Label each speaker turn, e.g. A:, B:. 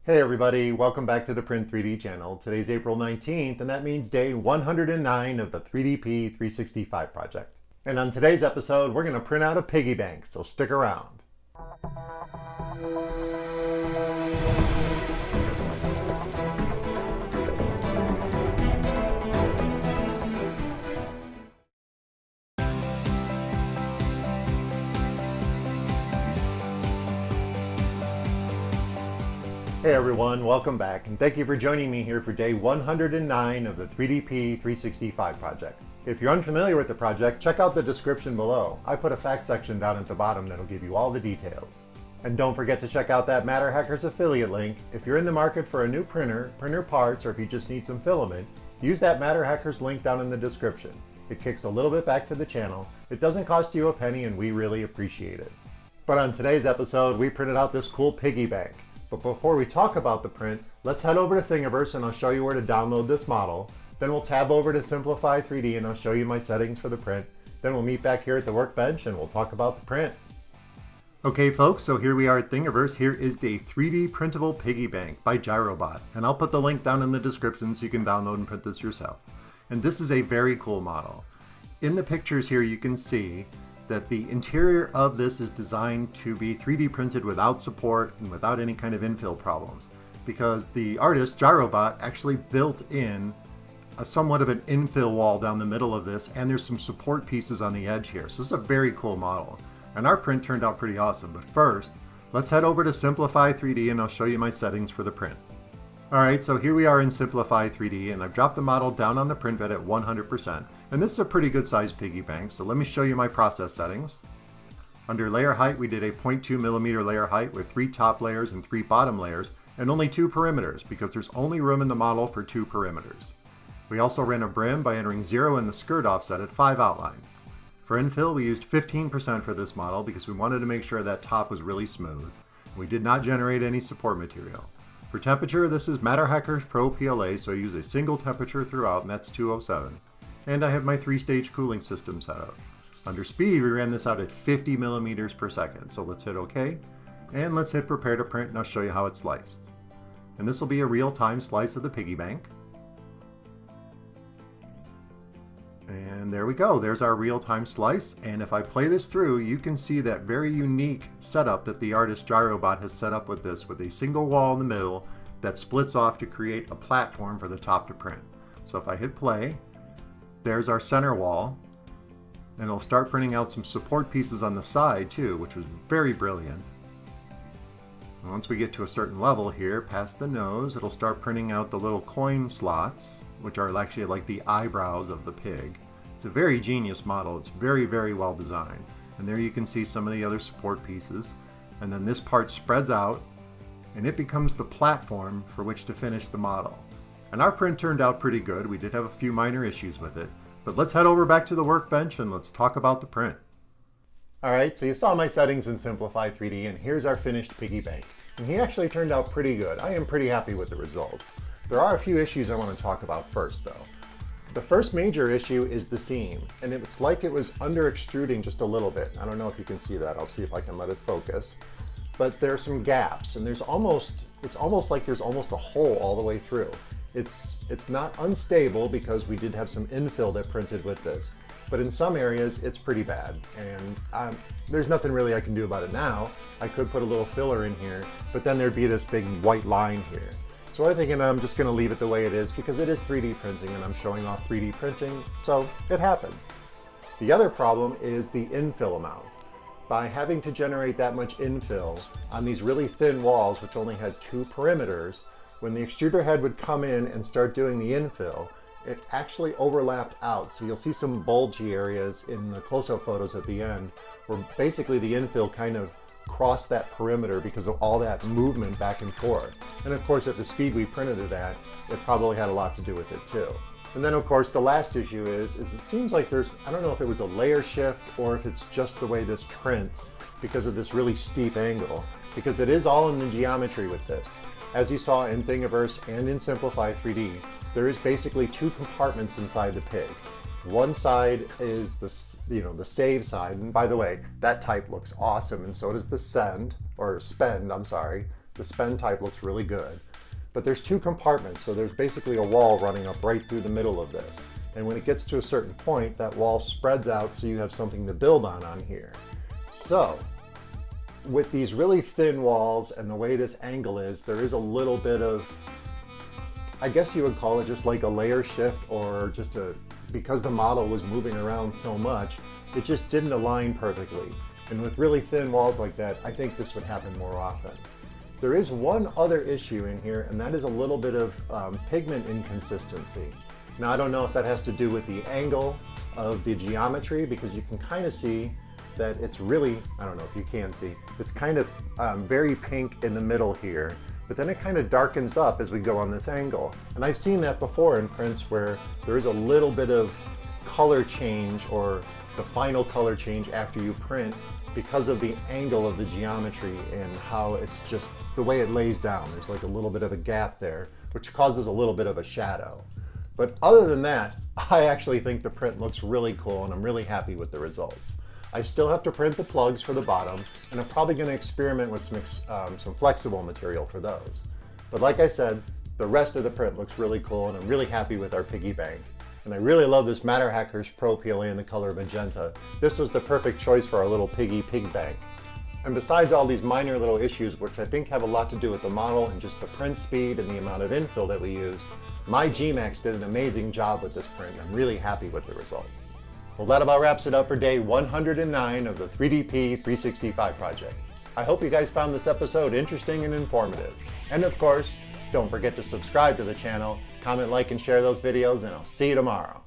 A: Hey everybody, welcome back to the Print 3D channel. Today's April 19th, and that means day 109 of the 3DP 365 project. And on today's episode, we're going to print out a piggy bank, so stick around. Hey everyone, welcome back, and thank you for joining me here for day 109 of the 3DP 365 project. If you're unfamiliar with the project, check out the description below. I put a fact section down at the bottom that'll give you all the details. And don't forget to check out that MatterHackers affiliate link. If you're in the market for a new printer parts, or if you just need some filament, use that MatterHackers link down in the description. It kicks a little bit back to the channel. It doesn't cost you a penny, and we really appreciate it. But on today's episode, we printed out this cool piggy bank. But before we talk about the print, let's head over to Thingiverse and I'll show you where to download this model. Then we'll tab over to Simplify 3D and I'll show you my settings for the print. Then we'll meet back here at the workbench and we'll talk about the print. Okay folks, so here we are at Thingiverse. Here is the 3D printable piggy bank by GyroBot. And I'll put the link down in the description so you can download and print this yourself. And this is a very cool model. In the pictures here you can see that the interior of this is designed to be 3D printed without support and without any kind of infill problems, because the artist, GyroBot, actually built in a somewhat of an infill wall down the middle of this, and there's some support pieces on the edge here. So this is a very cool model, and our print turned out pretty awesome. But first, let's head over to Simplify 3D and I'll show you my settings for the print. Alright, so here we are in Simplify 3D, and I've dropped the model down on the print bed at 100%. And this is a pretty good sized piggy bank, so let me show you my process settings. Under layer height, we did a 0.2 millimeter layer height with 3 top layers and 3 bottom layers, and only 2 perimeters, because there's only room in the model for 2 perimeters. We also ran a brim by entering 0 in the skirt offset at 5 outlines. For infill, we used 15% for this model because we wanted to make sure that top was really smooth. We did not generate any support material. For temperature, this is MatterHackers PRO PLA, so I use a single temperature throughout, and that's 207. And I have my 3-stage cooling system set up. Under speed, we ran this out at 50 millimeters per second, so let's hit OK. And let's hit prepare to print, and I'll show you how it's sliced. And this will be a real-time slice of the piggy bank. And there we go, there's our real-time slice, and if I play this through, you can see that very unique setup that the artist GyroBot has set up with this, with a single wall in the middle that splits off to create a platform for the top to print. So if I hit play, there's our center wall, and it'll start printing out some support pieces on the side too, which was very brilliant. And once we get to a certain level here, past the nose, it'll start printing out the little coin slots, which are actually like the eyebrows of the pig. It's a very genius model. It's very, very well designed. And there you can see some of the other support pieces. And then this part spreads out, and it becomes the platform for which to finish the model. And our print turned out pretty good. We did have a few minor issues with it. But let's head over back to the workbench and let's talk about the print. Alright, so you saw my settings in Simplify 3D, and here's our finished piggy bank. And he actually turned out pretty good. I am pretty happy with the results. There are a few issues I want to talk about first though. The first major issue is the seam, and it's like it was under extruding just a little bit. I don't know if you can see that. I'll see if I can let it focus. But there's some gaps, and it's almost like there's almost a hole all the way through. It's not unstable because we did have some infill that printed with this, but in some areas it's pretty bad, and there's nothing really I can do about it now. I could put a little filler in here, but then there'd be this big white line here. So I'm thinking I'm just going to leave it the way it is because it is 3D printing and I'm showing off 3D printing, so it happens. The other problem is the infill amount. By having to generate that much infill on these really thin walls, which only had 2 perimeters, when the extruder head would come in and start doing the infill, it actually overlapped out. So you'll see some bulgy areas in the close-up photos at the end where basically the infill kind of crossed that perimeter because of all that movement back and forth. And of course, at the speed we printed it at, it probably had a lot to do with it too. And then of course, the last issue is it seems like there's, I don't know if it was a layer shift or if it's just the way this prints because of this really steep angle, because it is all in the geometry with this. As you saw in Thingiverse and in Simplify 3D, there is basically 2 compartments inside the pig. One side is the save side, and by the way, that type looks awesome, and so does the spend, I'm sorry. The spend type looks really good. But there's two compartments, so there's basically a wall running up right through the middle of this. And when it gets to a certain point, that wall spreads out so you have something to build on here. So, with these really thin walls and the way this angle is, there is a little bit of, I guess you would call it just like a layer shift, or just because the model was moving around so much, it just didn't align perfectly. And with really thin walls like that, I think this would happen more often. There is one other issue in here, and that is a little bit of pigment inconsistency. Now, I don't know if that has to do with the angle of the geometry, because you can kind of see that it's really, I don't know if you can see, it's kind of very pink in the middle here, but then it kind of darkens up as we go on this angle. And I've seen that before in prints where there is a little bit of color change, or the final color change after you print, because of the angle of the geometry and how it's just the way it lays down. There's like a little bit of a gap there, which causes a little bit of a shadow. But other than that, I actually think the print looks really cool, and I'm really happy with the results. I still have to print the plugs for the bottom, and I'm probably going to experiment with some flexible material for those. But like I said, the rest of the print looks really cool, and I'm really happy with our Piggy Bank. And I really love this MatterHackers Pro PLA in the color magenta. This was the perfect choice for our little Piggy Bank. And besides all these minor little issues, which I think have a lot to do with the model and just the print speed and the amount of infill that we used, my gMax did an amazing job with this print. I'm really happy with the results. Well, that about wraps it up for day 109 of the 3DP 365 project. I hope you guys found this episode interesting and informative. And of course, don't forget to subscribe to the channel, comment, like, and share those videos, and I'll see you tomorrow.